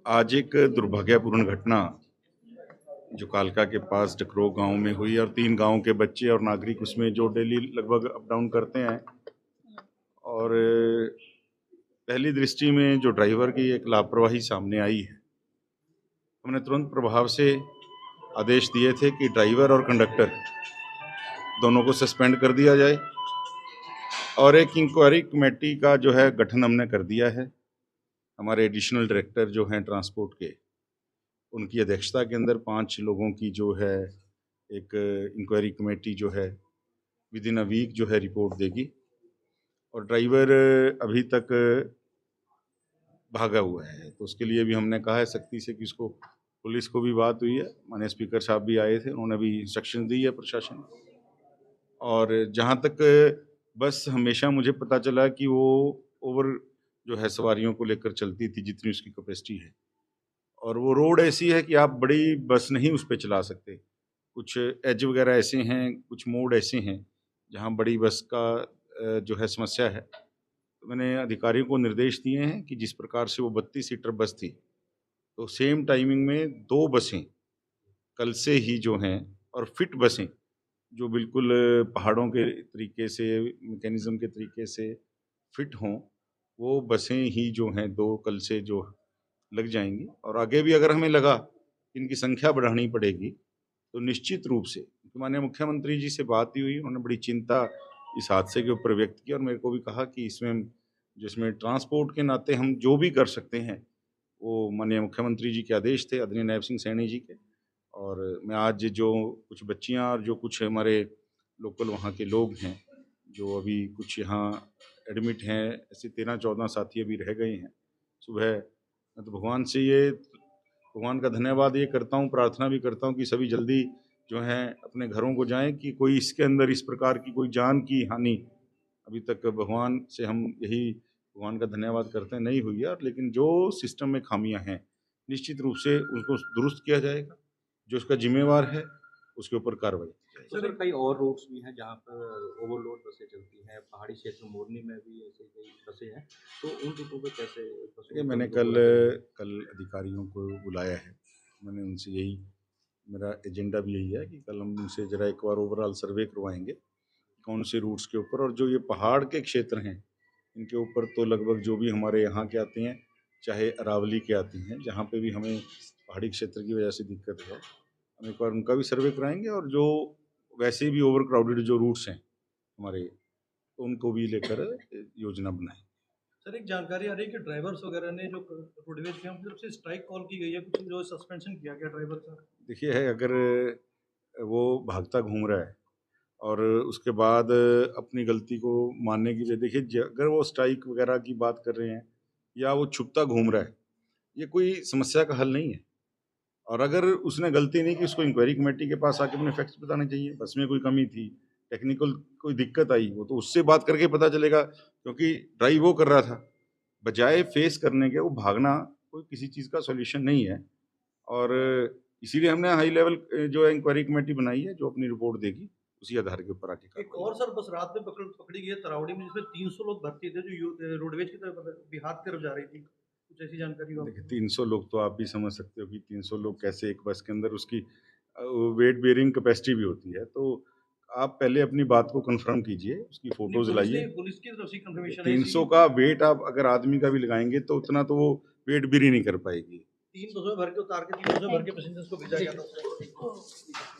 आज एक दुर्भाग्यपूर्ण घटना जो कालका के पास डकरो गांव में हुई और 3 गांव के बच्चे और नागरिक उसमें जो डेली लगभग अप डाउन करते हैं और पहली दृष्टि में जो ड्राइवर की एक लापरवाही सामने आई है, हमने तुरंत प्रभाव से आदेश दिए थे कि ड्राइवर और कंडक्टर दोनों को सस्पेंड कर दिया जाए और एक इंक्वायरी कमेटी का जो है गठन हमने कर दिया है। हमारे एडिशनल डायरेक्टर जो हैं ट्रांसपोर्ट के, उनकी अध्यक्षता के अंदर 5 लोगों की जो है एक इंक्वायरी कमेटी जो है विद इन अ वीक जो है रिपोर्ट देगी। और ड्राइवर अभी तक भागा हुआ है, तो उसके लिए भी हमने कहा है सख्ती से कि उसको, पुलिस को भी बात हुई है, माननीय स्पीकर साहब भी आए थे, उन्होंने भी इंस्ट्रक्शन दी है प्रशासन। और जहाँ तक बस हमेशा मुझे पता चला कि वो ओवर जो है सवारियों को लेकर चलती थी जितनी उसकी कैपेसिटी है, और वो रोड ऐसी है कि आप बड़ी बस नहीं उस पर चला सकते। कुछ एज वगैरह ऐसे हैं, कुछ मोड़ ऐसे हैं जहाँ बड़ी बस का जो है समस्या है। तो मैंने अधिकारियों को निर्देश दिए हैं कि जिस प्रकार से वो 32 सीटर बस थी, तो सेम टाइमिंग में 2 बसें कल से ही जो हैं, और फिट बसें जो बिल्कुल पहाड़ों के तरीके से, मैकेनिज्म के तरीके से फिट हों, वो बसें ही जो हैं 2 कल से जो लग जाएंगी। और आगे भी अगर हमें लगा कि इनकी संख्या बढ़ानी पड़ेगी तो निश्चित रूप से, माननीय मुख्यमंत्री जी से बात ही हुई, उन्होंने बड़ी चिंता इस हादसे के ऊपर व्यक्त की और मेरे को भी कहा कि इसमें, जिसमें ट्रांसपोर्ट के नाते हम जो भी कर सकते हैं, वो माननीय मुख्यमंत्री जी के आदेश थे, आदरणीय नायब सिंह सैनी जी के। और मैं आज जो कुछ बच्चियां और जो कुछ हमारे लोकल वहाँ के लोग हैं, जो अभी कुछ यहाँ एडमिट हैं, ऐसे 13-14 साथी अभी रह गए हैं सुबह। मैं तो भगवान का धन्यवाद ये करता हूँ, प्रार्थना भी करता हूँ कि सभी जल्दी जो हैं अपने घरों को जाएं, कि कोई इसके अंदर इस प्रकार की कोई जान की हानि अभी तक भगवान से हम यही भगवान का धन्यवाद करते हैं नहीं हुई है। लेकिन जो सिस्टम में खामियां हैं निश्चित रूप से उनको दुरुस्त किया जाएगा, जो उसका जिम्मेवार है उसके ऊपर कार्रवाई की जाएगी। तो सर कई और रूट्स भी हैं जहाँ पर ओवरलोड बसें चलती हैं, पहाड़ी क्षेत्र मोरनी में भी ऐसे कई बसें हैं, तो उन रूटों पे कैसे देखिए, मैंने कल अधिकारियों को बुलाया है, मैंने उनसे यही, मेरा एजेंडा भी यही है कि कल हम उनसे जरा एक बार ओवरऑल सर्वे करवाएंगे कौन से रूट्स के ऊपर, और जो ये पहाड़ के क्षेत्र हैं इनके ऊपर तो लगभग जो भी हमारे यहाँ के आते हैं, चाहे अरावली के आती हैं, जहाँ पे भी हमें पहाड़ी क्षेत्र की वजह से दिक्कत है, हम एक बार उनका भी सर्वे कराएंगे। और जो वैसे भी ओवर क्राउडेड जो रूट्स हैं हमारे, तो उनको भी लेकर योजना बनाएं। सर एक जानकारी आ रही है कि ड्राइवर्स वगैरह ने जो रोडवेज की तरफ से स्ट्राइक कॉल की गई है, कुछ जो सस्पेंशन किया गया ड्राइवर का। देखिए है, अगर वो भागता घूम रहा है और उसके बाद अपनी गलती को मानने की बजाय, देखिए अगर वो स्ट्राइक वगैरह की बात कर रहे हैं या वो छुपता घूम रहा है, ये कोई समस्या का हल नहीं है। और अगर उसने गलती नहीं की, उसको इंक्वायरी कमेटी के पास आके अपने फैक्ट्स बताने चाहिए। बस में कोई कमी थी, टेक्निकल कोई दिक्कत आई, वो तो उससे बात करके पता चलेगा, क्योंकि ड्राइव वो कर रहा था। बजाय फेस करने के वो भागना कोई किसी चीज़ का सॉल्यूशन नहीं है। और इसीलिए हमने हाई लेवल जो है इंक्वायरी कमेटी बनाई है, जो अपनी रिपोर्ट देगी उसी आधार के ऊपर आके। एक और सर बस रात में पकड़ी गई है तरावड़ी में, जिसमें 300 लोग भर्ती थे, जो रोडवेज की तरफ बिहार की तरफ जा रही थी, कुछ ऐसी जानकारी हो? देखिए 300 लोग तो आप भी समझ सकते हो कि 300 लोग कैसे एक बस के अंदर, उसकी वेट बेयरिंग कैपेसिटी भी होती है। तो आप पहले अपनी बात को कंफर्म कीजिए, उसकी फोटोज लाइए। पुलिस की तरफ से कंफर्मेशन 300 का वेट आप अगर आदमी का भी लगाएंगे तो उतना तो वो वेट बेरी नहीं कर पाएगी। 3 बसों में भर के उतार के 3 बसों में भर के पैसेंजर्स को भेजा गया था।